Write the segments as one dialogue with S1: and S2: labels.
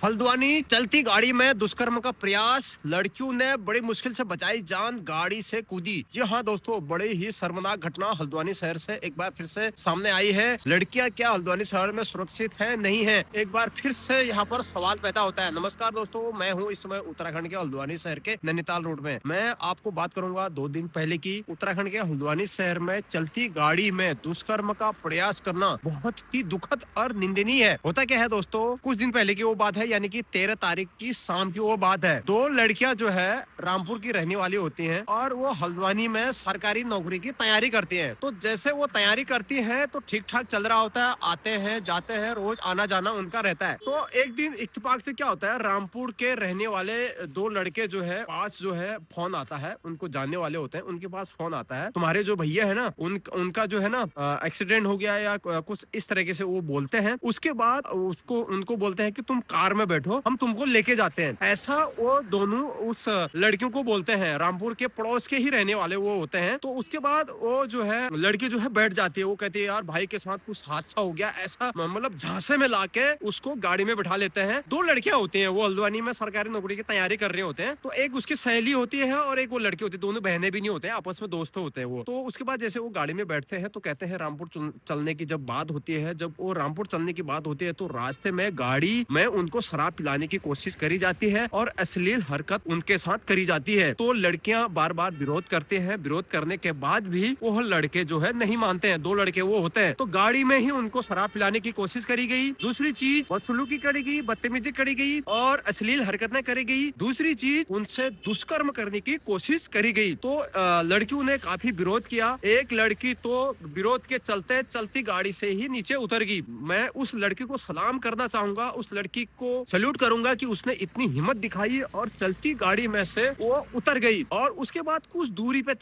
S1: हल्द्वानी चलती गाड़ी में दुष्कर्म का प्रयास, लड़कियों ने बड़ी मुश्किल से बचाई जान, गाड़ी से कूदी। जी हाँ दोस्तों, बड़े ही शर्मनाक घटना हल्द्वानी शहर से एक बार फिर से सामने आई है। लड़कियां क्या हल्द्वानी शहर में सुरक्षित है, नहीं है? एक बार फिर से यहाँ पर सवाल पैदा होता है। नमस्कार दोस्तों, मैं हूँ इस समय उत्तराखंड के हल्द्वानी शहर के नैनीताल रोड में। मैं आपको बात करूंगा 2 दिन पहले की। उत्तराखंड के हल्द्वानी शहर में चलती गाड़ी में दुष्कर्म का प्रयास करना बहुत ही दुखद और निंदनीय है। होता क्या है दोस्तों, कुछ दिन पहले की वो बात है, यानी कि 13 तारीख की शाम की वो बात है। 2 लड़कियां जो है रामपुर की रहने वाली होती हैं और वो हल्द्वानी में सरकारी नौकरी की तैयारी करती हैं। तो जैसे वो तैयारी करती हैं तो ठीक ठाक चल रहा होता है, आते हैं जाते हैं, रोज आना जाना उनका रहता है। तो एक दिन इत्तेफाक से क्या होता है, रामपुर के रहने वाले 2 लड़के जो है पास जो है फोन आता है, उनको जानने वाले होते हैं, उनके पास फोन आता है, तुम्हारे जो भैया है ना उनका जो है ना एक्सीडेंट हो गया या कुछ इस तरीके से वो बोलते हैं। उसके बाद उसको उनको बोलते हैं कि तुम कार में बैठो, हम तुमको लेके जाते हैं। ऐसा वो दोनों उस लड़कियों को बोलते हैं, रामपुर के पड़ोस के ही रहने वाले वो होते हैं। तो उसके बाद वो जो है लड़की जो है बैठ जाती है। वो कहती है यार भाई के साथ कुछ हादसा हो गया, ऐसा मतलब झांसे में लाके उसको गाड़ी में बिठा लेते हैं। 2 लड़कियां होती हैं, वो हल्द्वानी में सरकारी नौकरी की तैयारी कर रहे होते हैं। तो एक उसकी सहेली होती है और एक वो लड़की होती है, दोनों बहनें भी नहीं होते हैं, आपस में दोस्त होते हैं वो। तो उसके बाद जैसे वो गाड़ी में बैठते हैं तो कहते हैं रामपुर चलने की जब बात होती है, जब वो रामपुर चलने की बात होती है तो रास्ते में गाड़ी में उनको शराब पिलाने की कोशिश करी जाती है और अश्लील हरकत उनके साथ करी जाती है। तो लड़कियां बार बार विरोध करते हैं, विरोध करने के बाद भी वो लड़के जो है नहीं मानते हैं। 2 लड़के वो होते हैं, तो गाड़ी में ही उनको शराब पिलाने की कोशिश करी गई। दूसरी चीज बदसलूकी करी गई, बदतमीजी करी गई और अश्लील हरकतें करी गई। दूसरी चीज उनसे दुष्कर्म करने की कोशिश करी गई। तो लड़कियों ने काफी विरोध किया। एक लड़की तो विरोध के चलते चलती गाड़ी से ही नीचे उतर गई। मैं उस लड़की को सलाम करना चाहूंगा, उस लड़की को सैल्यूट करूंगा कि उसने इतनी हिम्मत दिखाई और चलती गाड़ी में से वो उतर गई। और उसके बाद कुछ दूरी पे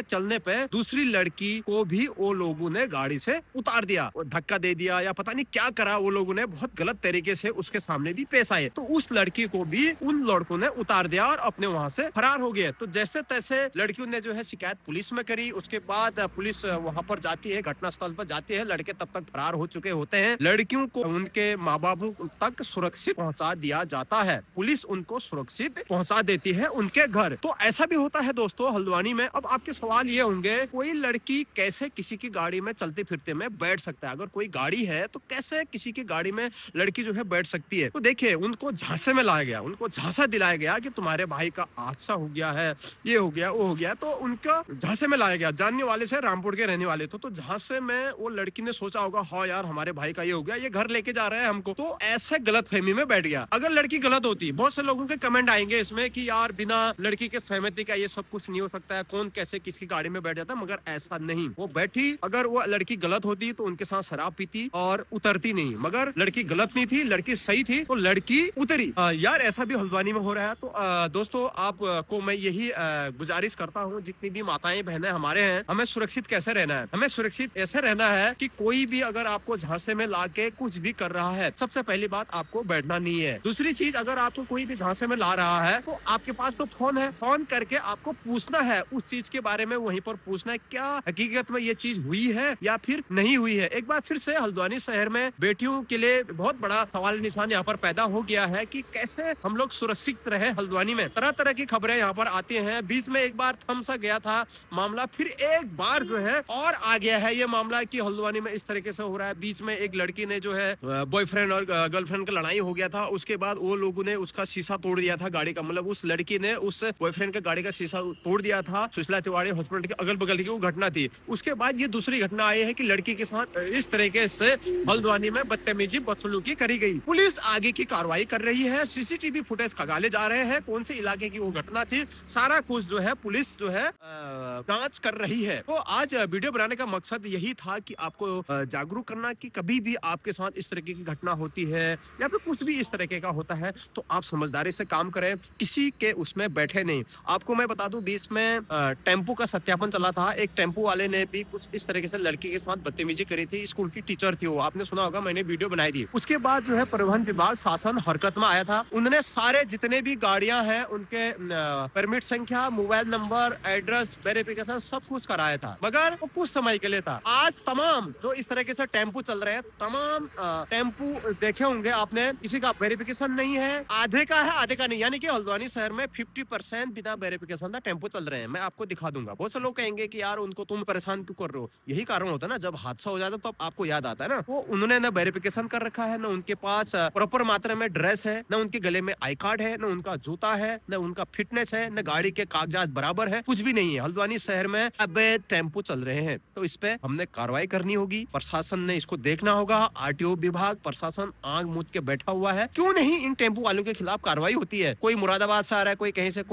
S1: चलने पे दूसरी लड़की को भी वो लोगों ने गाड़ी से उतार दिया, धक्का दे दिया या पता नहीं क्या करा। वो लोगों ने बहुत गलत तरीके से उसके सामने भी पेश आए। तो उस लड़की को भी उन लड़कों ने उतार दिया और अपने वहां से फरार हो गए। तो जैसे तैसे लड़कियों ने जो है शिकायत पुलिस में करी। उसके बाद पुलिस वहां पर जाती है, घटनास्थल पर जाती है। लड़के तब तक फरार हो चुके होते हैं। लड़कियों को उनके माँ बापों तक सुरक्षित पहुंचा दिया जाता है, पुलिस उनको सुरक्षित पहुंचा देती है उनके घर। तो ऐसा भी होता है दोस्तों हल्द्वानी में। अब आपके सवाल ये होंगे, कोई लड़की कैसे किसी की गाड़ी में चलते फिरते में बैठ सकता है? अगर कोई गाड़ी है तो कैसे किसी की गाड़ी में लड़की जो है बैठ सकती है? तो देखिए, उनको झांसे में लाया गया, उनको झांसा दिलाया गया कि तुम्हारे भाई का हादसा हो गया है, ये हो गया, वो हो गया। तो उनका झांसे में लाया गया। जानने वाले से रामपुर के रहने वाले थे, तो झांसे में वो लड़की ने सोचा होगा हाँ यार हमारे भाई का ये हो गया, ये घर लेके जा रहे हैं हमको। तो ऐसे गलतफहमी में बैठ गया। अगर लड़की गलत होती, बहुत से लोगों के कमेंट आएंगे इसमें कि यार बिना लड़की के सहमति का ये सब कुछ नहीं हो सकता है, कौन कैसे किसी गाड़ी में बैठ जाता है। मगर ऐसा नहीं, वो बैठी। अगर वो लड़की गलत होती तो उनके साथ शराब पीती और उतरती नहीं। मगर लड़की गलत नहीं थी, लड़की सही थी, तो लड़की उतरी। यार ऐसा भी हल्द्वानी में हो रहा है। तो दोस्तों आपको मैं यही गुजारिश करता हूँ, जितनी भी माताएं बहनें हमारे हैं, हमें सुरक्षित कैसे रहना है? हमें सुरक्षित ऐसे रहना है कि कोई भी अगर आपको झांसे में लाके कुछ भी कर रहा है, सबसे पहली बात आपको बैठना नहीं है। दूसरी चीज, अगर आपको कोई भी झांसे में ला रहा है तो आपके पास तो फोन है, फोन करके आपको पूछना है उस चीज के बारे में, वहीं पर पूछना है क्या हकीकत में ये चीज हुई है या फिर नहीं हुई है। एक बार फिर से हल्द्वानी शहर में बेटियों के लिए बहुत बड़ा सवाल निशान यहाँ पर पैदा हो गया है कि कैसे हम लोग सुरक्षित रहे। हल्द्वानी में तरह तरह की खबरें यहाँ पर आती हैं। बीच में एक बार थम सा गया था मामला, फिर एक बार जो है और आ गया है ये मामला कि हल्द्वानी में इस तरीके से हो रहा है। बीच में एक लड़की ने जो है बॉयफ्रेंड और गर्लफ्रेंड का लड़ाई हो गया था, उसके बाद वो लोगों ने उसका शीशा तोड़ दिया था गाड़ी का, मतलब उस लड़की ने उस बॉयफ्रेंड का गाड़ी का शीशा तोड़ दिया था। सुशीला तिवारी हॉस्पिटल के अगल बगल की वो घटना थी। उसके बाद ये दूसरी घटना आई है कि लड़की के साथ इस तरीके से हल्द्वानी में बदतमीजी बदसलूकी करी गई। पुलिस आगे की कार्रवाई कर रही है, सीसीटीवी फुटेज खंगाले जा रहे हैं, कौन से इलाके की वो घटना थी, सारा कुछ जो है पुलिस जो है जांच कर रही है। तो आज वीडियो बनाने का मकसद यही था कि आपको जागरूक करना कि कभी भी आपके साथ इस तरीके की घटना होती है या फिर कुछ भी इस तरीके का होता है तो आप समझदारी से काम करें, किसी के उसमें बैठे नहीं। आपको मैं बता दूं, बीच में टेम्पो का सत्यापन चला था। एक टेम्पो वाले ने भी कुछ इस तरीके से लड़की के साथ बदतमीजी करी थी। स्कूल की टीचर थी वो, आपने सुना होगा, मैंने वीडियो बनाई थी। उसके बाद जो है परिवहन विभाग शासन हरकत में आया था। उन्होंने सारे जितने भी गाड़ियां हैं उनके परमिट संख्या, मोबाइल नंबर, एड्रेस वेरिफिकेशन सब कुछ कराया था, मगर वो कुछ समय के लिए था। आज तमाम जो इस तरीके से टेम्पो चल रहे हैं, तमाम टेम्पो देखे होंगे आप आपने किसी का वेरिफिकेशन नहीं है, आधे का है आधे का नहीं, यानी कि हल्द्वानी शहर में 50% बिना वेरिफिकेशन का टेम्पो चल रहे हैं। मैं आपको दिखा दूंगा। बहुत से लोग कहेंगे कि यार उनको तुम परेशान क्यों कर रहे हो, यही कारण होता है ना, जब हादसा हो जाता है तो आपको याद आता है ना, वो उन्होंने ना वेरिफिकेशन कर रखा है, ना उनके पास प्रॉपर मात्रा में ड्रेस है, ना उनके गले में आई कार्ड है, ना उनका जूता है, ना उनका फिटनेस है, ना गाड़ी के कागजात बराबर है, कुछ भी नहीं है। हल्द्वानी शहर में अवैध टेम्पो चल रहे हैं, तो इस पे हमने कार्रवाई करनी होगी। प्रशासन ने इसको देखना होगा। आरटीओ विभाग प्रशासन आंख मूंद के बैठा हुआ है। क्यों नहीं इन टेम्पो वालों के खिलाफ कार्रवाई होती है? कोई मुरादाबाद से आ रहा है, कोई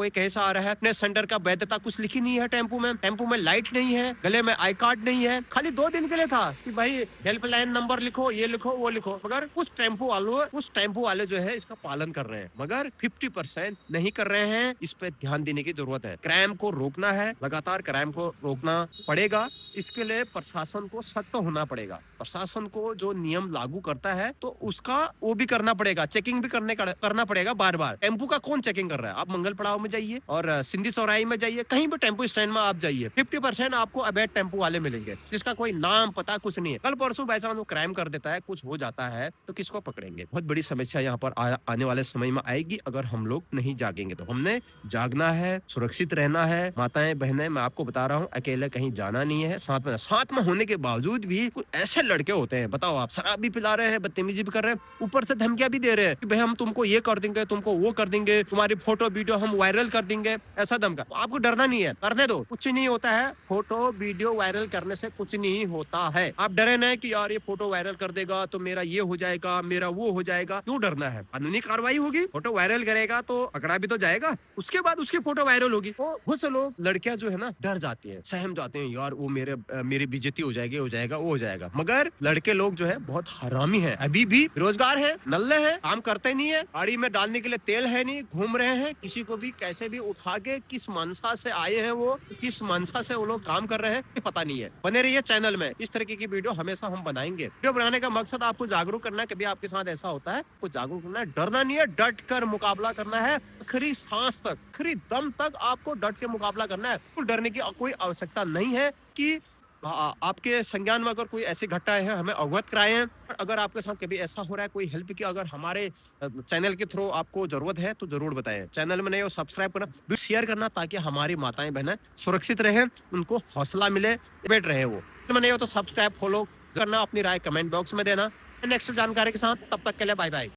S1: कहीं से आ रहा है, अपने सेंटर का वैधता कुछ लिखी नहीं है। टेम्पो में लाइट नहीं है, गले में आई कार्ड नहीं है। खाली 2 दिन के लिए था कि भाई हेल्पलाइन नंबर लिखो, ये लिखो, वो लिखो, मगर उस टेम्पो वाले जो है इसका पालन कर रहे हैं, मगर 50% नहीं कर रहे हैं। इस पे ध्यान देने की जरूरत है। क्राइम को रोकना है, लगातार क्राइम को रोकना पड़ेगा। इसके लिए प्रशासन को सख्त होना पड़ेगा। प्रशासन को जो नियम लागू करता है तो उसका वो भी करना पड़ेगा, चेकिंग भी करना पड़ेगा बार बार। टेम्पो का कौन चेकिंग कर रहा है? आप मंगल पड़ाव में जाइए और सिंधी चौराहे में जाइए, कहीं भी टेम्पो स्टैंड में आप जाइए, 50% आपको अवैध टेम्पो वाले मिलेंगे, जिसका कोई नाम पता कुछ नहीं है। कल परसों वैसा वो क्राइम कर देता है, कुछ हो जाता है, तो किसको पकड़ेंगे? बहुत बड़ी समस्या यहाँ पर आने वाले समय में आएगी अगर हम लोग नहीं जागेंगे। तो हमने जागना है, सुरक्षित रहना है। माताएं बहनें, मैं आपको बता रहा हूँ, अकेले कहीं जाना नहीं है। साथ में होने के बावजूद भी कुछ ऐसे लड़के होते हैं, बताओ आप, शराब भी पिला रहे हैं, बदतमीजी भी कर रहे हैं, ऊपर से धमकियां भी दे रहे हैं कि भाई हम तुमको ये कर देंगे, तुमको वो कर देंगे, तुम्हारी फोटो वीडियो हम वायरल कर देंगे, ऐसा धमका। तो आपको डरना नहीं है, करने दो, कुछ नहीं होता है। फोटो वीडियो वायरल करने से कुछ नहीं होता है। आप डरे नहीं कि यार ये फोटो वायरल कर देगा तो मेरा ये हो जाएगा, मेरा वो हो जाएगा। क्यों डरना है? कानूनी कार्रवाई होगी। फोटो वायरल करेगा तो पकड़ा भी तो जाएगा, उसके बाद उसकी फोटो वायरल होगी। तो बहुत से लोग, लड़कियां जो है ना, डर जाती है, सहम जाते हैं, यार वो मेरी बेइज्जती हो जाएगी, हो जाएगा, वो हो जाएगा। मगर लड़के लोग जो है बहुत हरामी है। अभी भी बेरोजगार है, नल्ले है, काम करते नहीं है, गाड़ी में डालने के लिए तेल है नहीं, घूम रहे हैं, किसी को भी कैसे भी उठा के, किस मनसा से आए हैं वो, किस मनसा से वो लोग काम कर रहे हैं पता नहीं है। बने रहिए चैनल में, इस तरीके की वीडियो हमेशा हम बनाएंगे। वीडियो बनाने का मकसद आपको जागरूक करना है। कभी आपके साथ ऐसा होता है, आपको जागरूक करना है, डरना नहीं है, डट कर मुकाबला करना है। आखिरी सांस तक, आखिरी दम तक आपको डट के मुकाबला करना है। तो डरने की कोई आवश्यकता नहीं है कि आपके संज्ञान में अगर कोई ऐसी घटनाएं हैं, हमें अवगत कराए हैं। अगर आपके साथ कभी ऐसा हो रहा है, कोई हेल्प की अगर हमारे चैनल के थ्रू आपको जरूरत है तो जरूर बताएं। चैनल में नहीं हो सब्सक्राइब करना, शेयर करना, ताकि हमारी माताएं बहनें सुरक्षित रहें, उनको हौसला मिले, बैठ रहे वो। में नहीं हो तो सब्सक्राइब, फॉलो करना, अपनी राय कमेंट बॉक्स में देना। नेक्स्ट जानकारी के साथ, तब तक के लिए बाय बाय।